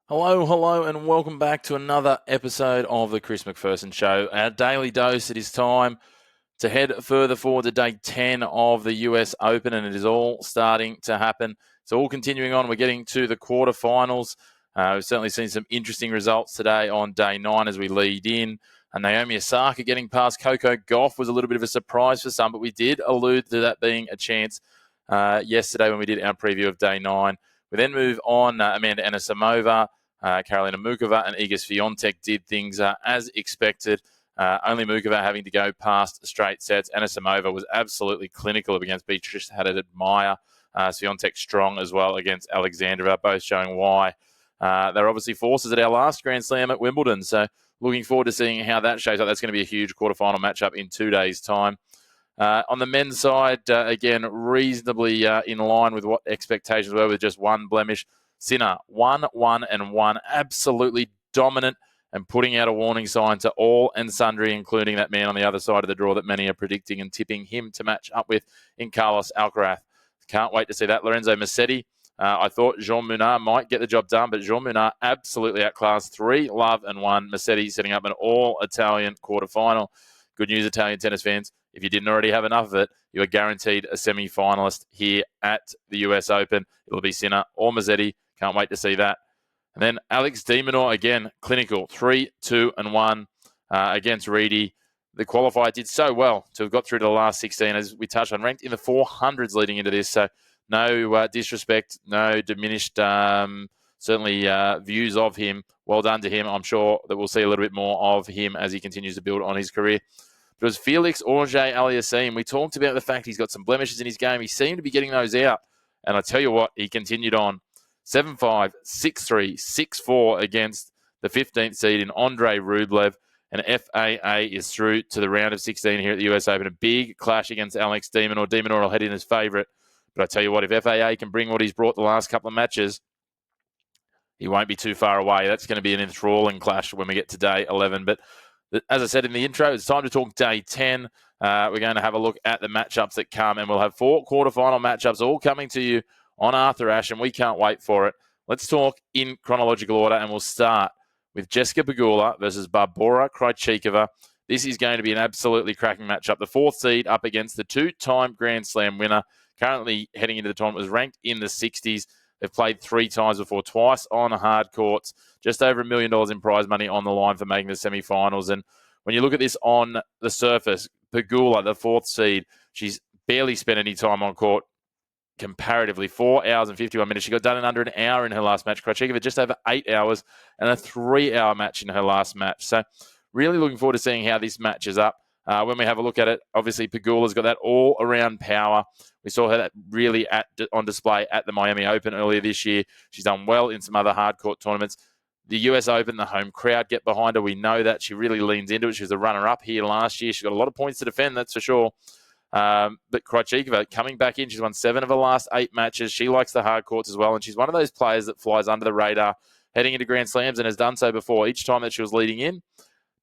Hello, and welcome back to another episode of the Chris McPherson Show. Our daily dose. It is time to head further forward to day 10 of the US Open, and it is all starting to happen. It's all continuing on. We're getting to the quarterfinals. We've certainly seen some interesting results today on day 9 as we lead in. And Naomi Osaka getting past Coco Gauff was a little bit of a surprise for some, but we did allude to that being a chance yesterday when we did our preview of day 9. We then move on. Amanda Anisimova, Karolina Mukova, and Iga Swiatek did things as expected. Only Mukova having to go past straight sets. Anisimova was absolutely clinical against Beatrice Haddad-Maia. Swiatek strong as well against Alexandrova, both showing why they're obviously forces at our last Grand Slam at Wimbledon. So looking forward to seeing how that shapes up. That's going to be a huge quarterfinal matchup in 2 days' time. On the men's side, again, reasonably in line with what expectations were with just one blemish. Sinner, 1-1-1, absolutely dominant and putting out a warning sign to all and sundry, including that man on the other side of the draw that many are predicting and tipping him to match up with in Carlos Alcaraz. Can't wait to see that. Lorenzo Musetti. I thought Jean Mounard might get the job done, but Jean Mounard absolutely outclassed 3-1. Musetti setting up an all-Italian quarterfinal. Good news, Italian tennis fans. If you didn't already have enough of it, you are guaranteed a semi-finalist here at the US Open. It'll be Sinner or Musetti. Can't wait to see that. And then Alex de Minaur, again, clinical, 3-2-1 against Reedy. The qualifier did so well to have got through to the last 16, as we touched on, ranked in the 400s leading into this. So no disrespect, no diminished, certainly views of him. Well done to him. I'm sure that we'll see a little bit more of him as he continues to build on his career. But it was Felix Auger-Aliassime. We talked about the fact he's got some blemishes in his game. He seemed to be getting those out. And I tell you what, he continued on. 7-5, 6-3, 6-4 against the 15th seed in Andrei Rublev. And FAA is through to the round of 16 here at the US Open. A big clash against Alex de Minaur. De Minaur will head in as favourite. But I tell you what, if FAA can bring what he's brought the last couple of matches, he won't be too far away. That's going to be an enthralling clash when we get to day 11. But as I said in the intro, it's time to talk day 10. We're going to have a look at the matchups that come, and we'll have 4 quarterfinal matchups all coming to you on Arthur Ashe, and we can't wait for it. Let's talk in chronological order, and we'll start with Jessica Pegula versus Barbora Krejcikova. This is going to be an absolutely cracking matchup. The 4th seed up against the 2-time Grand Slam winner, currently heading into the tournament, was ranked in the 60s. They've played 3 times before, twice on hard courts, just over $1 million in prize money on the line for making the semi-finals. And when you look at this on the surface, Pegula, the 4th seed, she's barely spent any time on court comparatively. 4 hours and 51 minutes. She got done in under an hour in her last match. Krejcikova just over 8 hours and a 3-hour match in her last match. So really looking forward to seeing how this matches up. When we have a look at it, obviously Pegula's got that all-around power. We saw her that really on display at the Miami Open earlier this year. She's done well in some other hard court tournaments. The US Open, the home crowd get behind her. We know that. She really leans into it. She was a runner-up here last year. She's got a lot of points to defend, that's for sure. But Krejcikova coming back in, she's won 7 of her last 8 matches. She likes the hard courts as well, and she's one of those players that flies under the radar heading into Grand Slams and has done so before. Each time that she was leading in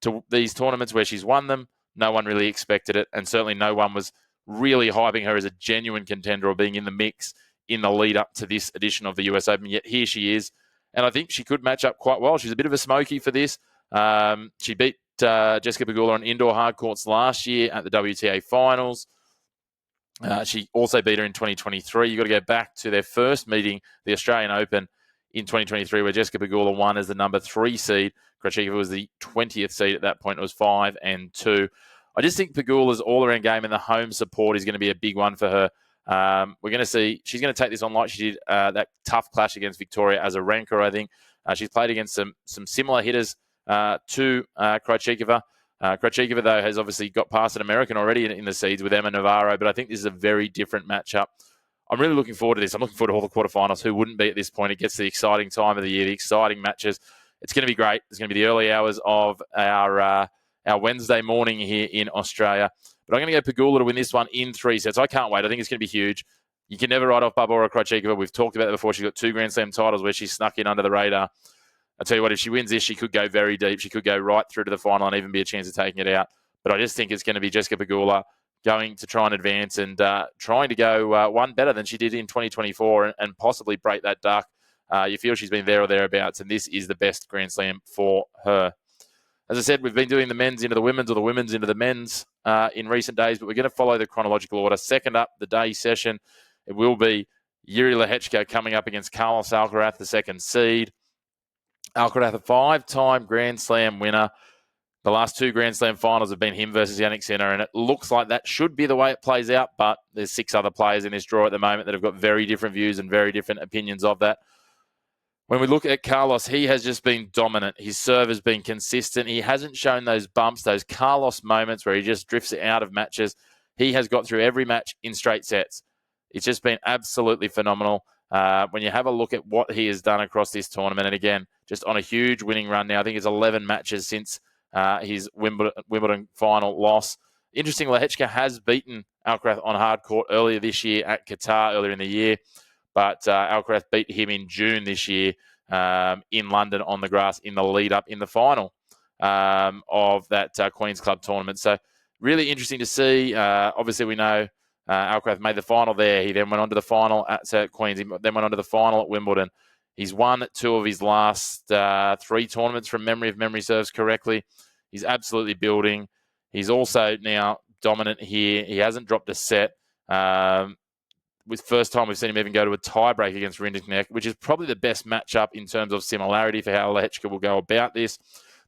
to these tournaments where she's won them, no one really expected it, and certainly no one was really hyping her as a genuine contender or being in the mix in the lead up to this edition of the US Open. Yet here she is, and I think she could match up quite well. She's a bit of a smoky for this. She beat Jessica Pegula on indoor hard courts last year at the WTA Finals. She also beat her in 2023. You've got to go back to their first meeting, the Australian Open in 2023, where Jessica Pegula won as the number 3 seed. Krejcikova was the 20th seed at that point. It was 5-2. I just think Pegula's all-around game and the home support is going to be a big one for her. We're going to see she's going to take this on like she did that tough clash against Victoria Azarenka, I think. She's played against some similar hitters to Krejcikova. Krejcikova, though, has obviously got past an American already in the seeds with Emma Navarro, but I think this is a very different matchup. I'm really looking forward to this. I'm looking forward to all the quarterfinals. Who wouldn't be at this point? It gets the exciting time of the year, the exciting matches. It's going to be great. It's going to be the early hours of our Wednesday morning here in Australia. But I'm going to go Pegula to win this one in 3 sets. I can't wait. I think it's going to be huge. You can never write off Barbora Krejcikova. We've talked about it before. She's got 2 Grand Slam titles where she snuck in under the radar. I'll tell you what, if she wins this, she could go very deep. She could go right through to the final and even be a chance of taking it out. But I just think it's going to be Jessica Pegula going to try and advance and trying to go one better than she did in 2024 and possibly break that duck You feel she's been there or thereabouts, and this is the best Grand Slam for her. As I said, we've been doing the men's into the women's or the women's into the men's in recent days, but we're going to follow the chronological order. Second up, the day session, it will be Yuri Lehechka coming up against Carlos Alcaraz, the second seed. Alcaraz, a five-time Grand Slam winner. The last two Grand Slam finals have been him versus Jannik Sinner, and it looks like that should be the way it plays out, but there's 6 other players in this draw at the moment that have got very different views and very different opinions of that. When we look at Carlos, he has just been dominant. His serve has been consistent. He hasn't shown those bumps, those Carlos moments where he just drifts out of matches. He has got through every match in straight sets. It's just been absolutely phenomenal. When you have a look at what he has done across this tournament, and again, just on a huge winning run now. I think it's 11 matches since his Wimbledon final loss. Interesting, Lehechka has beaten Alcaraz on hard court earlier this year at Qatar, earlier in the year. But Alcaraz beat him in June this year in London on the grass in the lead-up in the final of that Queen's Club tournament. So really interesting to see. Obviously, we know Alcaraz made the final there. He then went on to the final at Queen's. He then went on to the final at Wimbledon. He's won 2 of his last 3 tournaments from memory, if memory serves correctly. He's absolutely building. He's also now dominant here. He hasn't dropped a set. With first time we've seen him even go to a tiebreak against Rinderknecht, which is probably the best matchup in terms of similarity for how Lehechka will go about this.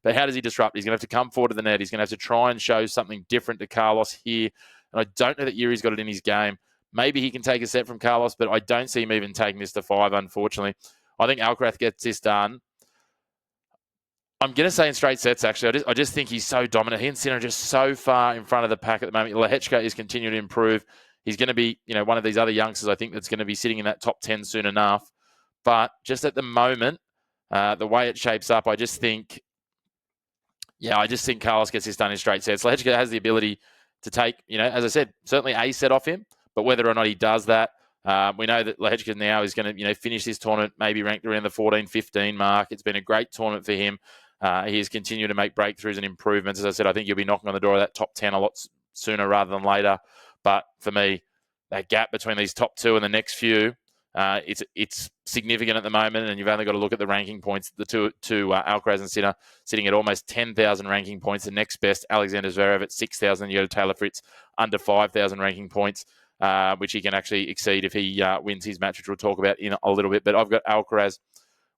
But how does he disrupt? He's going to have to come forward to the net. He's going to have to try and show something different to Carlos here. And I don't know that Yuri's got it in his game. Maybe he can take a set from Carlos, but I don't see him even taking this to 5, unfortunately. I think Alcaraz gets this done. I'm going to say in straight sets, actually. I just think he's so dominant. He and Sinner are just so far in front of the pack at the moment. Lehechka is continuing to improve. He's going to be, one of these other youngsters, I think, that's going to be sitting in that top 10 soon enough. But just at the moment, the way it shapes up, I just think Carlos gets this done in straight sets. Lehechka has the ability to take, as I said, certainly a set off him, but whether or not he does that, we know that Lehechka now is going to, finish this tournament maybe ranked around the 14-15 mark. It's been a great tournament for him. He has continued to make breakthroughs and improvements. As I said, I think he'll be knocking on the door of that top 10 a lot sooner rather than later. But for me, that gap between these top 2 and the next few, it's significant at the moment, and you've only got to look at the ranking points. The two Alcaraz and Sinner sitting at almost 10,000 ranking points. The next best, Alexander Zverev at 6,000. You go to Taylor Fritz under 5,000 ranking points, which he can actually exceed if he wins his match, which we'll talk about in a little bit. But I've got Alcaraz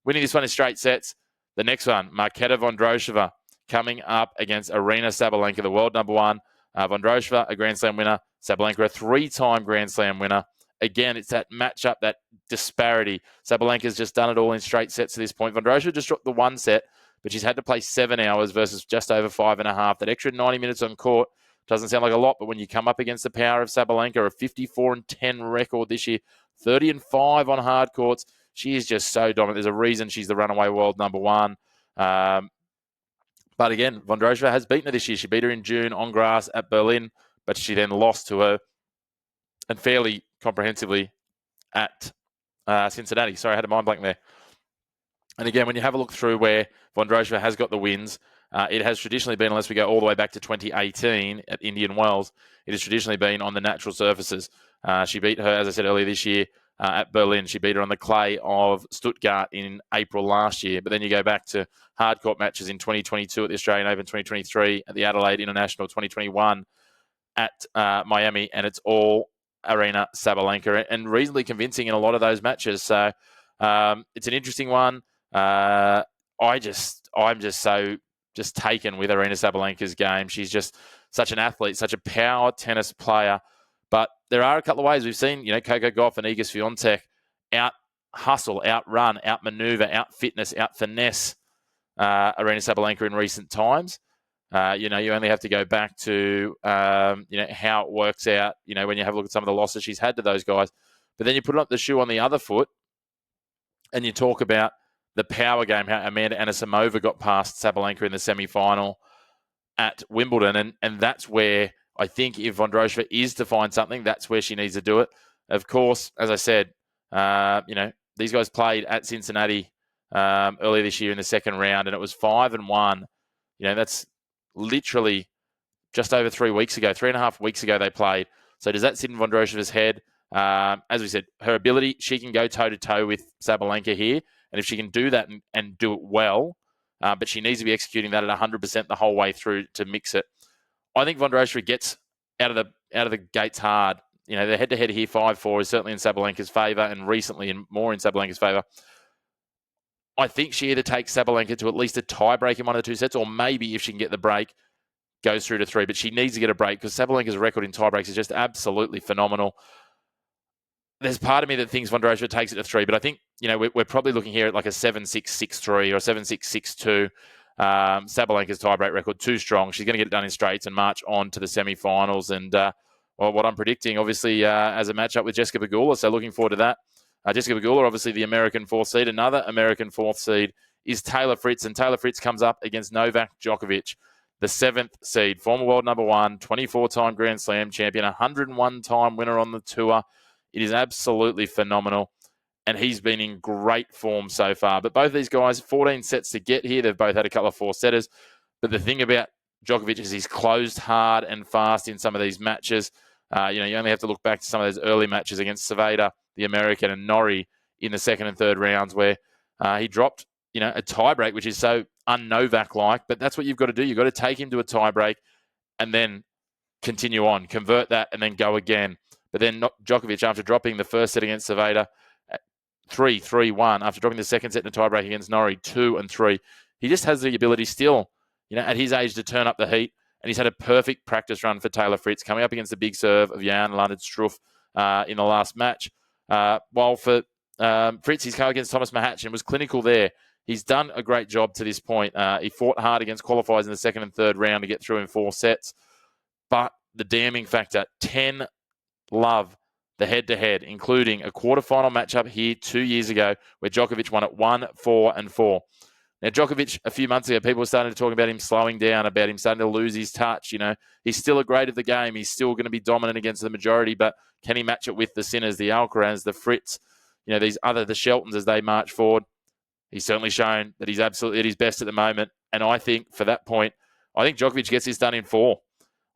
winning this one in straight sets. The next one, Marketa Vondrousova coming up against Arina Sabalenka, the world number 1. Vondrousova, a Grand Slam winner. Sabalenka, a 3-time Grand Slam winner. Again, it's that matchup, that disparity. Sabalenka's just done it all in straight sets to this point. Vondrousova just dropped the 1 set, but she's had to play 7 hours versus just over 5.5. That extra 90 minutes on court doesn't sound like a lot, but when you come up against the power of Sabalenka, a 54-10 record this year, 30-5 on hard courts, she is just so dominant. There's a reason she's the runaway world number 1. But again, Vondrousova has beaten her this year. She beat her in June on grass at Berlin, but she then lost to her, and fairly comprehensively, at Cincinnati. Sorry, I had a mind blank there. And again, when you have a look through where Vondrousova has got the wins, it has traditionally been, unless we go all the way back to 2018 at Indian Wells, it has traditionally been on the natural surfaces. She beat her, as I said earlier this year, at Berlin. She beat her on the clay of Stuttgart in April last year. But then you go back to hard court matches in 2022 at the Australian Open, 2023 at the Adelaide International, 2021 at Miami, and it's all Arina Sabalenka, and reasonably convincing in a lot of those matches. So it's an interesting one. I'm just so taken with Arina Sabalenka's game. She's just such an athlete, such a power tennis player. But there are a couple of ways we've seen, Coco Gauff and Iga Swiatek out hustle, outrun, out maneuver, out fitness, out finesse Arina Sabalenka in recent times. You only have to go back to, how it works out, when you have a look at some of the losses she's had to those guys. But then you put up the shoe on the other foot and you talk about the power game, how Amanda Anisimova got past Sabalenka in the semi-final at Wimbledon. And that's where I think if Vondrousova is to find something, that's where she needs to do it. Of course, as I said, these guys played at Cincinnati earlier this year in the second round, and it was 5-1. That's literally just over 3 weeks ago, 3.5 weeks ago they played. So does that sit in Vondrousova's head? As we said, her ability, she can go toe-to-toe with Sabalenka here. And if she can do that and do it well, but she needs to be executing that at 100% the whole way through to mix it. I think Vondrousova gets out of the gates hard. The head-to-head here, 5-4, is certainly in Sabalenka's favour, and recently more in Sabalenka's favour. I think she either takes Sabalenka to at least a tie-break in one of the two sets, or maybe if she can get the break, goes through to 3. But she needs to get a break because Sabalenka's record in tie-breaks is just absolutely phenomenal. There's part of me that thinks Vondrousova takes it to 3, but I think, we're probably looking here at like a 7-6, 6-3 or a 7-6, 6-2. Sabalenka's tiebreak record too strong. She's going to get it done in straights and march on to the semi-finals. And what I'm predicting, obviously, as a matchup with Jessica Pegula, so looking forward to that. Jessica Pegula, obviously the American 4th seed. Another American 4th seed is Taylor Fritz, and Taylor Fritz comes up against Novak Djokovic, the 7th seed, former world number 1, 24-time Grand Slam champion, 101-time winner on the tour. It is absolutely phenomenal, and he's been in great form so far. But both of these guys, 14 sets to get here. They've both had a couple of 4-setters. But the thing about Djokovic is he's closed hard and fast in some of these matches. You only have to look back to some of those early matches against Saveda, the American, and Norrie in the second and third rounds where he dropped, a tiebreak, which is so un-Novak-like. But that's what you've got to do. You've got to take him to a tiebreak and then continue on, convert that, and then go again. But then Djokovic, after dropping the first set against Saveda, 3-3-1, after dropping the second set in a tiebreak against Norrie, 2-3, he just has the ability still, at his age to turn up the heat. And he's had a perfect practice run for Taylor Fritz, coming up against the big serve of Jan Lennard Struff in the last match. While for Fritz, he's come against Thomas Mahatch and was clinical there. He's done a great job to this point. He fought hard against qualifiers in the second and third round to get through in 4 sets. But the damning factor, 10 love the head-to-head, including a quarterfinal matchup here 2 years ago where Djokovic won at 1-4-4. Now, Djokovic, a few months ago, people were starting to talk about him slowing down, about him starting to lose his touch. He's still a great of the game. He's still going to be dominant against the majority, but can he match it with the Sinners, the Alcaraz, the Fritz, the Sheltons as they march forward? He's certainly shown that he's absolutely at his best at the moment. And I think, for that point, I think Djokovic gets this done in 4.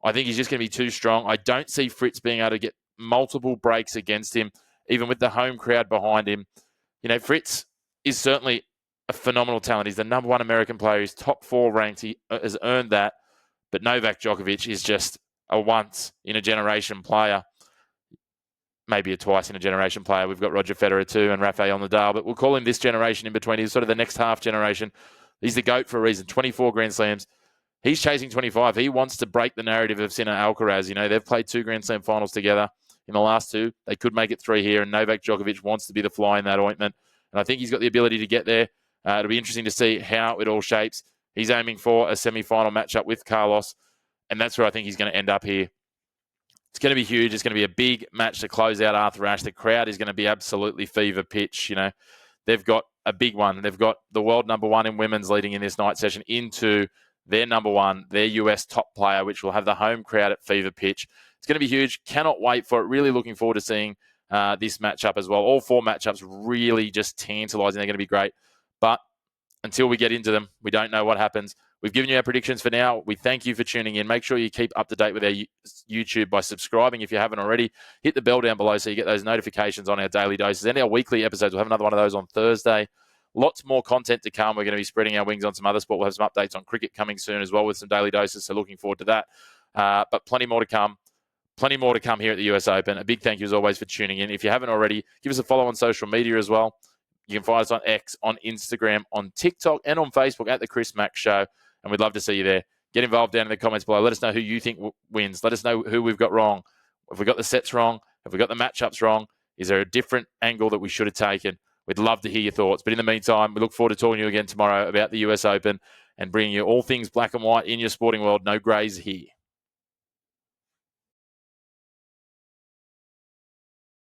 I think he's just going to be too strong. I don't see Fritz being able to get multiple breaks against him, even with the home crowd behind him. Fritz is certainly a phenomenal talent. He's the number 1 American player. He's top 4 ranked. He has earned that. But Novak Djokovic is just a once-in-a-generation player. Maybe a twice-in-a-generation player. We've got Roger Federer too and Rafael Nadal, but we'll call him this generation in between. He's sort of the next half generation. He's the GOAT for a reason. 24 Grand Slams. He's chasing 25. He wants to break the narrative of Sinner Alcaraz. They've played 2 Grand Slam finals together in the last 2. They could make it 3 here, and Novak Djokovic wants to be the fly in that ointment. And I think he's got the ability to get there. It'll be interesting to see how it all shapes. He's aiming for a semi-final matchup with Carlos, and that's where I think he's going to end up here. It's going to be huge. It's going to be a big match to close out Arthur Ashe. The crowd is going to be absolutely fever pitch. They've got a big one. They've got the world number 1 in women's leading in this night session into their number 1, their US top player, which will have the home crowd at fever pitch. It's going to be huge. Cannot wait for it. Really looking forward to seeing this matchup as well. All 4 matchups really just tantalizing. They're going to be great. But until we get into them, we don't know what happens. We've given you our predictions for now. We thank you for tuning in. Make sure you keep up to date with our YouTube by subscribing if you haven't already. Hit the bell down below so you get those notifications on our daily doses and our weekly episodes. We'll have another one of those on Thursday. Lots more content to come. We're going to be spreading our wings on some other sport. We'll have some updates on cricket coming soon as well with some daily doses, so looking forward to that. But plenty more to come. Plenty more to come here at the US Open. A big thank you as always for tuning in. If you haven't already, give us a follow on social media as well. You can find us on X, on Instagram, on TikTok, and on Facebook at The Chris Mack Show. And we'd love to see you there. Get involved down in the comments below. Let us know who you think wins. Let us know who we've got wrong. Have we got the sets wrong? Have we got the matchups wrong? Is there a different angle that we should have taken? We'd love to hear your thoughts. But in the meantime, we look forward to talking to you again tomorrow about the US Open and bringing you all things black and white in your sporting world. No greys here.